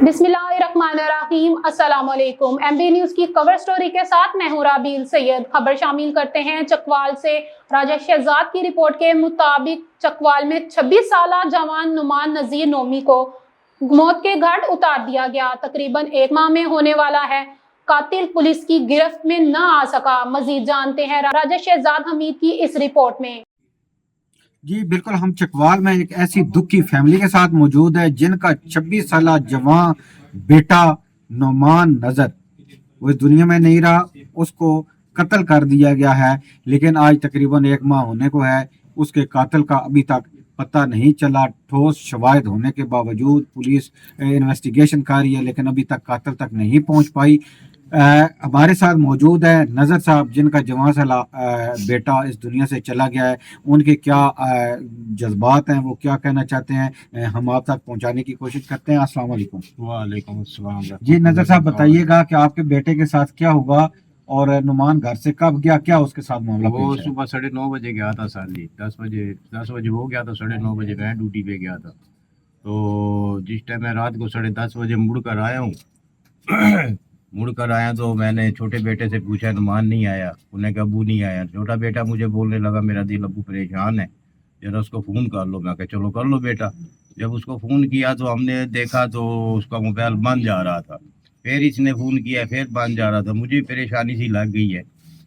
बिस्मिल्लाहिर्रहमानिर्रहीम। अस्सलाम वालेकुम। एमबी न्यूज़ की कवर स्टोरी के साथ मैं हूं राबील सैयद। खबर शामिल करते हैं चकवाल से। राजा शहजाद की रिपोर्ट के मुताबिक चकवाल में 26 साल जवान नुमान नज़ीर नोमी को मौत के घाट उतार दिया गया। तकरीबन एक माह में होने वाला है। कातिल पुलिस की गिरफ्त में न आ सका। मजीद जानते हैं राजा शहजाद हमीद की इस रिपोर्ट में। जी बिल्कुल, हम चकवाल में एक ऐसी दुख की फैमिली के साथ मौजूद है जिनका 26 साल जवान बेटा नुमान नजर वो इस दुनिया में नहीं रहा, उसको कत्ल कर दिया गया है। लेकिन आज तकरीबन एक माह होने को है, उसके कातिल का अभी तक पता नहीं चला। ठोस शवाहिद होने के बावजूद पुलिस इन्वेस्टिगेशन कर रही है, लेकिन अभी तक कातिल तक नहीं पहुंच पाई। हमारे साथ मौजूद है नज़र साहब, जिनका जवान साला बेटा इस दुनिया से चला गया है। उनके क्या जज्बात हैं, वो क्या कहना चाहते हैं, हम आप तक पहुंचाने की कोशिश करते हैं। अस्सलाम वालेकुम। वालेकुम अस्सलाम। जी नज़र साहब, बताइएगा कि आपके बेटे के साथ क्या हुआ और नुमान घर से कब गया, क्या उसके साथ मामला वो पेश है? सुबह 9:30 गया था साली, 10 बजे वो गया था, 9:30 मैं ड्यूटी पे गया था। तो जिस टाइम मैं रात को 10:30 बजे मुड़ कर आया हूँ तो मैंने छोटे बेटे से पूछा, नुमान नहीं आया? उन्हें कहा अबू नहीं आया। छोटा बेटा मुझे बोलने लगा, मेरा दिल अबू परेशान है, जरा उसको फ़ोन कर लो। मैं कहा चलो कर लो बेटा। जब उसको फ़ोन किया तो हमने देखा तो उसका मोबाइल बंद जा रहा था। फिर इसने फ़ोन किया, फिर बंद जा रहा था। मुझे परेशानी सी लग गई है।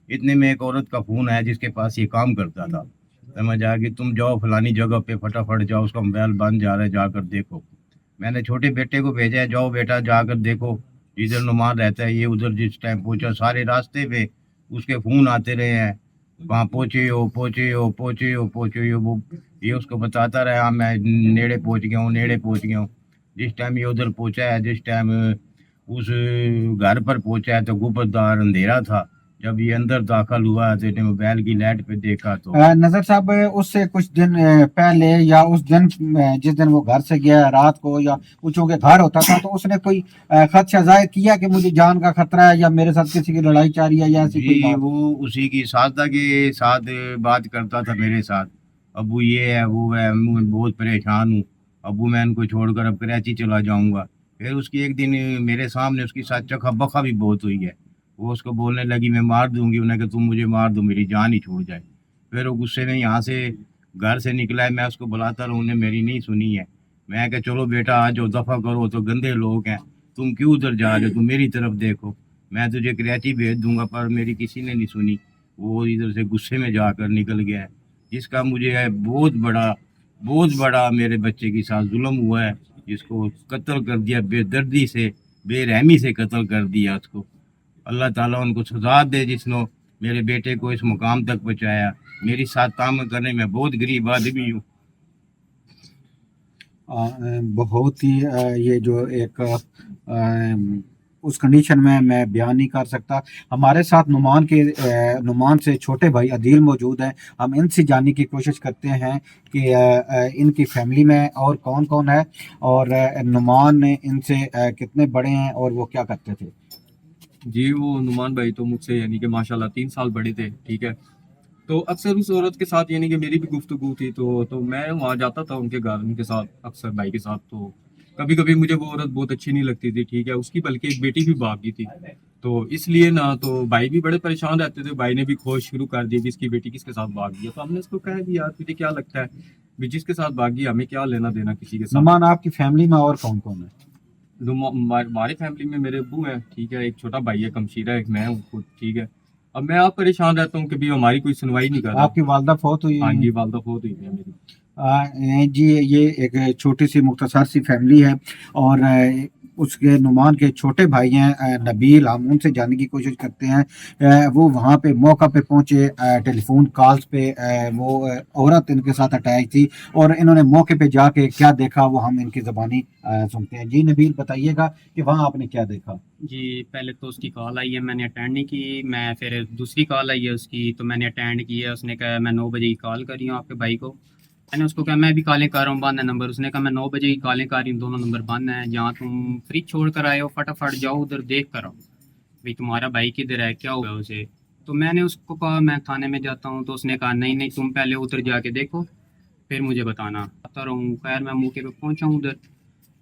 इतने में एक औरत का फ़ोन आया जिसके पास ये काम करता था। समझ आ गई, तुम जाओ फलानी जगह पे, फटाफट जाओ, उसका मोबाइल बंद जा रहा है, जाकर देखो। मैंने छोटे बेटे को भेजा है, जाओ बेटा जाकर देखो जिधर नुमान रहता है। ये उधर जिस टाइम पहुंचा, सारे रास्ते पे उसके फ़ोन आते रहे हैं, वहाँ पहुँचे हो पहुँचे हो पहुँचे हो पहुँचे हो। वो ये उसको बताता रहा, हाँ मैं नेड़े पहुँच गया हूँ, नेड़े पहुँच गया हूँ। जिस टाइम ये उधर पहुँचा है, जिस टाइम उस घर पर पहुँचा है तो गुप्तदार अंधेरा था। जब ये अंदर दाखिल हुआ तो इसने मोबाइल की लाइट पे देखा तो नजर साहब, उससे कुछ दिन पहले या उस दिन जिस दिन वो घर से गया रात को, या वो चूंकि घर होता था, तो उसने कोई खदशा जाहिर किया कि मुझे जान का खतरा है या मेरे साथ किसी की लड़ाई चाह रही है या ऐसी कोई जी बात? वो उसी की सादा के साथ बात करता था मेरे साथ। अबू ये है वो है, मैं बहुत परेशान हूँ अबू, मैं इनको छोड़कर अब कराची चला जाऊंगा। फिर उसकी एक दिन मेरे सामने उसकी साथ चखा बखा भी बहुत हुई है। वो उसको बोलने लगी मैं मार दूंगी। उन्हें कहा तुम मुझे मार दो, मेरी जान ही छूट जाए। फिर वो गुस्से में यहाँ से घर से निकला है। मैं उसको बुलाता रहा, उन्हें मेरी नहीं सुनी है। मैं कहा चलो बेटा आ जाओ, दफ़ा करो, तो गंदे लोग हैं, तुम क्यों उधर जा रहे हो, तुम मेरी तरफ देखो, मैं तुझे कराची भेज दूंगा। पर मेरी किसी ने नहीं सुनी। वो इधर से गुस्से में जाकर निकल गया है, जिसका मुझे है बहुत बड़ा मेरे बच्चे के साथ जुल्म हुआ है। जिसको कत्ल कर दिया, बेदर्दी से बेरहमी से कत्ल कर दिया उसको। अल्लाह ताला उनको सजा दे जिसने मेरे बेटे को इस मुकाम तक पहुँचाया। मेरी साथ काम करने में बहुत गरीब आदमी हूँ। बहुत ही ये जो एक उस कंडीशन में मैं बयान नहीं कर सकता। हमारे साथ नुमान से छोटे भाई अदील मौजूद हैं। हम इनसे जानने की कोशिश करते हैं कि इनकी फैमिली में और कौन कौन है, और नुमान इनसे कितने बड़े हैं और वो क्या करते थे। जी वो नुमान भाई तो मुझसे यानी कि माशाल्लाह 3 साल बड़े थे, ठीक है। तो अक्सर उस औरत के साथ यानी कि मेरी भी गुफ्तगू थी, तो मैं वहाँ जाता था उनके घर, उनके साथ अक्सर भाई के साथ। तो कभी कभी मुझे वो औरत बहुत अच्छी नहीं लगती थी, ठीक है। उसकी बल्कि एक बेटी भी भाग गई थी, तो इसलिए ना तो भाई भी बड़े परेशान रहते थे। भाई ने भी खोज शुरू कर दी कि इसकी बेटी किसके साथ भाग गई है। तो हमने उसको कहा कि यार तुझे क्या लगता है भी जिसके साथ भाग गई, हमें क्या लेना देना किसी के साथ। नुमान, आपकी फैमिली में और कौन कौन है? हमारी फैमिली में मेरे अब्बू हैं, ठीक है, एक छोटा भाई है कमशीरा, एक मैं हूँ खुद, ठीक है। अब मैं आप परेशान रहता हूँ कि भी हमारी कोई सुनवाई नहीं कर रहा। आपकी वालदा फौत हुई? हाँ जी, वालदा फौत हुई है मेरी। जी ये एक छोटी सी मुख्तसर सी फैमिली है, और उसके नुमान के छोटे भाई हैं नबील। हम उनसे जानने की कोशिश करते हैं। वो वहाँ पे मौका पे पहुँचे, टेलीफोन कॉल्स पे वो औरत इनके साथ अटैच थी, और इन्होंने मौके पे जाके क्या देखा वो हम इनकी ज़बानी सुनते हैं। जी नबील, बताइएगा कि वहाँ आपने क्या देखा। जी पहले तो उसकी कॉल आई है, मैंने अटेंड नहीं की। मैं फिर दूसरी कॉल आई है उसकी, तो मैंने अटेंड की है। उसने कहा मैं 9 बजे की कॉल कर रही हूँ आपके भाई को। मैंने उसको कहा मैं भी कॉलें कर रहा हूँ, बंद है नंबर। उसने कहा मैं 9 बजे की कॉलें कर रही हूँ, दोनों नंबर बंद हैं। जहाँ तुम फ्रिज छोड़ कर आए हो फटाफट जाओ उधर देख कर आओ भाई तुम्हारा भाई किधर है, क्या हुआ उसे। तो मैंने उसको कहा मैं थाने में जाता हूँ। तो उसने कहा नहीं नहीं तुम पहले उधर जाके देखो फिर मुझे बताना। आता रहूँ, खैर मैं मौके पे पहुँचा हूँ उधर।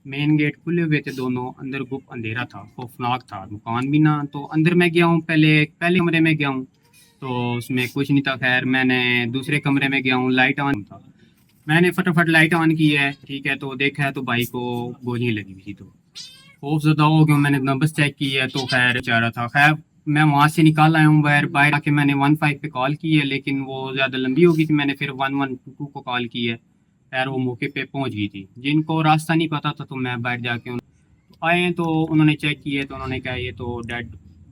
मेन गेट खुले हुए थे दोनों, अंदर गुप अंधेरा था, खौफनाक था, मकान भी ना। तो अंदर मैं गया हूँ, पहले कमरे में गया हूँ तो उसमें कुछ नहीं था। खैर मैंने दूसरे कमरे में गया हूँ, लाइट ऑन था, मैंने फटाफट लाइट ऑन की है, ठीक है, तो देखा है तो भाई को गोलियाँ लगी हुई थी। तो खौफजदा हो गया, मैंने नंबर चेक की है तो खैर चाह रहा था। खैर मैं वहाँ से निकाल आया हूँ बाहर आके मैंने 15 पे कॉल की है, लेकिन वो ज़्यादा लंबी हो गई थी, मैंने फिर 1122 को कॉल की है। खैर वो मौके पे पहुँच गई थी। जिनको रास्ता नहीं पता था तो मैं बाहर जाके आए हैं तो उन्होंने चेक किए तो उन्होंने कहा ये तो डेड,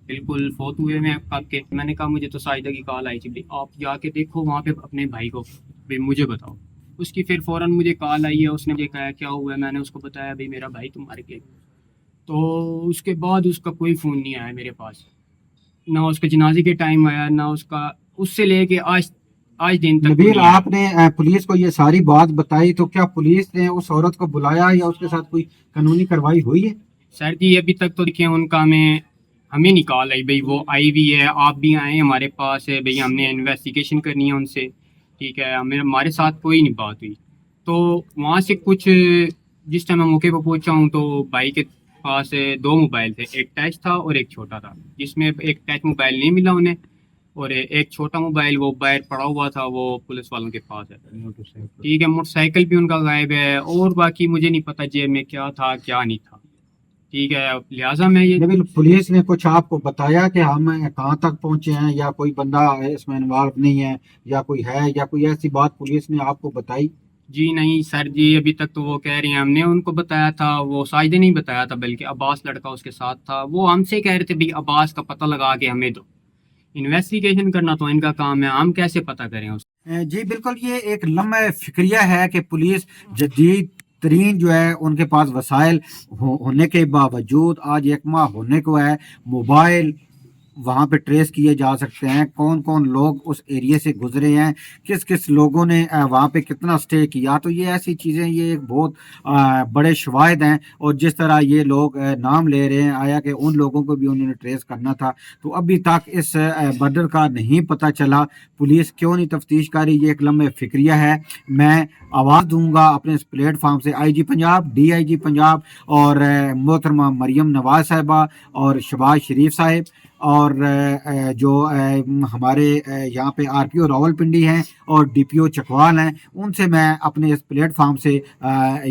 बिल्कुल फोत हुए में आपके। मैंने कहा मुझे तो साजिदा की कॉल आई थी, भाई आप जाके देखो वहाँ पे अपने भाई को, भाई मुझे बताओ। उसकी फिर फ़ौरन मुझे कॉल आई है, उसने मुझे कहा क्या हुआ है, मैंने उसको बताया भाई मेरा भाई तो मर गया। तो उसके बाद उसका कोई फ़ोन नहीं आया मेरे पास, ना उसके जनाजे के टाइम आया, ना उसका उससे लेके आज दिन तक नबील, नहीं आया। आपने पुलिस को ये सारी बात बताई तो क्या पुलिस ने उस औरत को बुलाया या उसके साथ कोई कानूनी कार्रवाई हुई है? सर जी अभी तक तो देखिए उनका हमें निकाल आई, भाई वो आई भी है, आप भी आए हमारे पास है, भाई हमने इन्वेस्टिगेशन करनी है उनसे, ठीक है, हमारे साथ कोई नहीं बात हुई। तो वहाँ से कुछ जिस टाइम मैं मौके पर पहुँचा हूँ तो भाई के पास 2 मोबाइल थे, एक टच था और एक छोटा था, जिसमें एक टच मोबाइल नहीं मिला उन्हें और एक छोटा मोबाइल वो बाहर पड़ा हुआ था, वो पुलिस वालों के पास है, ठीक है। मोटरसाइकिल भी उनका गायब है और बाकी मुझे नहीं पता जेब में क्या था क्या नहीं था, ठीक है। लिहाजा मैं ये नबील, पुलिस ने कुछ आपको बताया कि हम कहाँ तक पहुंचे हैं या कोई बंदा इसमें इन्वॉल्व नहीं है या कोई है, या कोई ऐसी बात पुलिस ने आपको बताई? जी नहीं सर जी, अभी तक तो वो कह रही हैं हमने उनको बताया था, वो साजिद ने नहीं बताया था बल्कि अब्बास लड़का उसके साथ था, वो हमसे कह रहे थे भाई अब्बास का पता लगा के हमें दो, इन्वेस्टिगेशन करना तो इनका काम है, हम कैसे पता करें उस। जी बिल्कुल, ये एक लम्हा फिक्रिया है कि पुलिस जदीद तरीन जो है उनके पास वसाइल होने के बावजूद आज एक माह होने को है, मोबाइल वहाँ पे ट्रेस किए जा सकते हैं, कौन कौन लोग उस एरिया से गुजरे हैं, किस किस लोगों ने वहाँ पे कितना स्टे किया। तो ये ऐसी चीज़ें, ये एक बहुत बड़े शवाहिद हैं। और जिस तरह ये लोग नाम ले रहे हैं, आया कि उन लोगों को भी उन्होंने ट्रेस करना था, तो अभी तक इस मर्डर का नहीं पता चला, पुलिस क्यों नहीं तफ्तीश कर रही, ये एक लम्बे फिक्रिया है। मैं आवाज़ दूंगा अपने इस प्लेटफार्म से IG पंजाब, DIG पंजाब और मोहतरमा मरियम नवाज साहिबा और शहबाज शरीफ साहिब और जो हमारे यहाँ पे RPO रावलपिंडी हैं और DPO चकवाल हैं, उनसे मैं अपने इस प्लेटफार्म से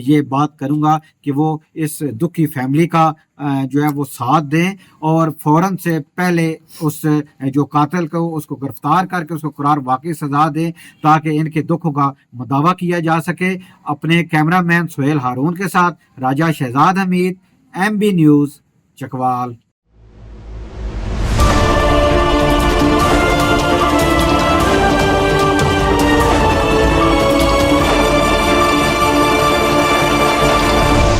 ये बात करूँगा कि वो इस दुखी फैमिली का जो है वो साथ दें और फ़ौरन से पहले उस जो कातिल को उसको गिरफ्तार करके उसको करार वाकई सज़ा दें ताकि इनके दुखों का मुदावा किया जा सके। अपने कैमरामैन सुहेल हारून के साथ राजा शहजाद हमीद, MB न्यूज़, चकवाल।